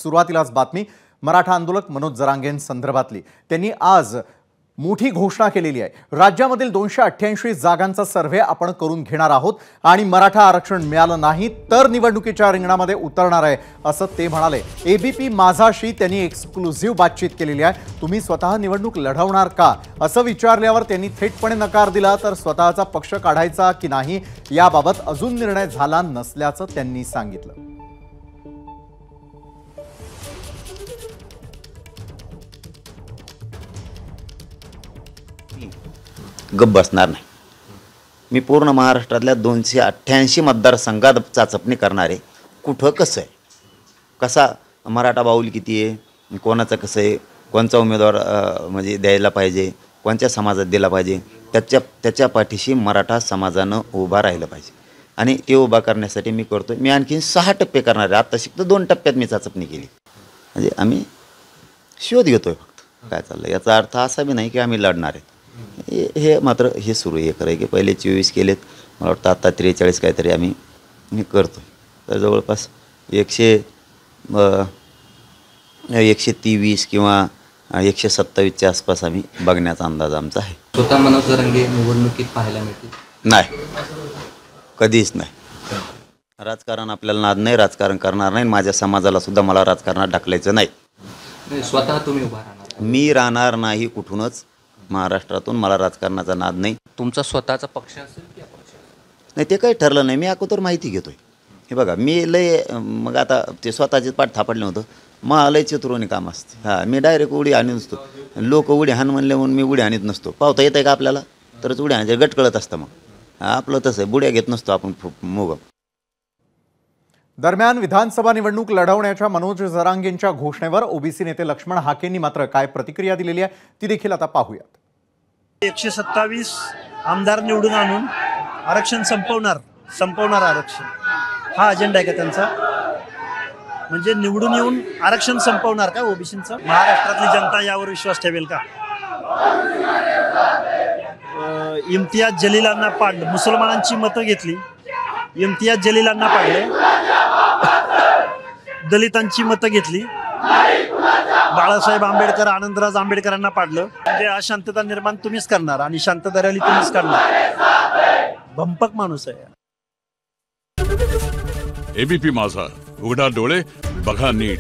सुरुवातीलाच बातमी मराठा आंदोलक मनोज जरांगेंसंदर्भातली। त्यांनी आज मोठी घोषणा केलेली आहे। राज्यामधील 288 जागांचा सर्व्हे आपण करून घेणार आहोत आणि मराठा आरक्षण मिळालं नाही तर निवडणुकीच्या रिंगणामध्ये उतरणार आहे असं ते म्हणाले। एबीपी माझाशी त्यांनी एक्सक्लुझिव्ह बातचीत केलेली आहे। तुम्ही स्वतः निवडणूक लढवणार का असं विचारल्यावर त्यांनी थेटपणे नकार दिला, तर स्वतःचा पक्ष काढायचा की नाही याबाबत अजून निर्णय झाला नसल्याचं त्यांनी सांगितलं। गप बसणार नाही। मी पूर्ण महाराष्ट्रातल्या 288 मतदारसंघात चाचपणी करणार आहे। कुठं कसं आहे, कसा मराठा बाहुल किती आहे, कोणाचं कसं आहे, कोणचा उमेदवार म्हणजे द्यायला पाहिजे, कोणत्या समाजात दिला पाहिजे, त्याच्या पाठीशी मराठा समाजानं उभा राहिलं पाहिजे आणि ते उभा करण्यासाठी मी करतोय। मी आणखीन 6 टप्पे करणार आहे। आता शिकतो 2 टप्प्यात मी चाचपणी केली, म्हणजे आम्ही शोध घेतोय फक्त काय चाललं। याचा अर्थ असा बी नाही की आम्ही लढणार आहे। हे मात्र हे सुरू आहे खरं की पहिले 24 केलेत, मला वाटतं आता 43 काहीतरी आम्ही करतोय। तर जवळपास 123 किंवा 127च्या आसपास आम्ही बघण्याचा अंदाज आमचा आहे। स्वतः मनोज जरांगे निवडणुकीत पाहायला मिळतील? नाही, कधीच नाही। राजकारण आपल्याला नाद नाही, राजकारण करणार नाही। माझ्या समाजाला सुद्धा मला राजकारणात ढकलायचं नाही। स्वतः तुम्ही उभा राहणार? मी राहणार नाही कुठूनच महाराष्ट्रातून। मला राजकारणाचा नाद नाही। तुमचा स्वतःचा पक्ष असेल की अपक्ष? नाही, ते काही ठरलं नाही। मी अगोदर माहिती घेतोय। हे बघा, मी लय मग आता ते स्वतःचेच पाठ थापडले होतं, मग लय चतुरोनी काम असते। हां, मी डायरेक्ट उडी आणत नसतो। लोक उडी हाण म्हणले म्हणून मी उडी आणत नसतो। पावता येत आहे का आपल्याला तरच उडी आणायचे, गट कळत असतं। मग आपलं तसं आहे, बुड्या घेत नसतो आपण मोग। दरम्यान विधानसभा निवडणूक लढवण्याच्या मनोज जरांगेंच्या घोषणेवर ओबीसी नेते लक्ष्मण हाकेंनी मात्र काय प्रतिक्रिया दिलेली आहे ती देखील आता पाहूयात। 127 आमदार निवडून आणून आरक्षण संपवणार आरक्षण हा अजेंडा आहे का त्यांचा? म्हणजे निवडून येऊन आरक्षण संपवणार का ओबीसींचं? महाराष्ट्रातली जनता यावर विश्वास ठेवेल का? इम्तियाज जलीलांना पाडलं, मुसलमानांची मतं घेतली, इम्तियाज जलीलांना पाडलं, दलितांची मतं घेतली, बाळासाहेब आंबेडकर आनंदराज आंबेडकरांना पाडलं। म्हणजे अशांतता निर्माण तुम्हीच करणार आणि शांतता रॅली तुम्हीच करणार। भंपक माणूस आहे। एबीपी माझा, उघडा डोळे बघा नीट।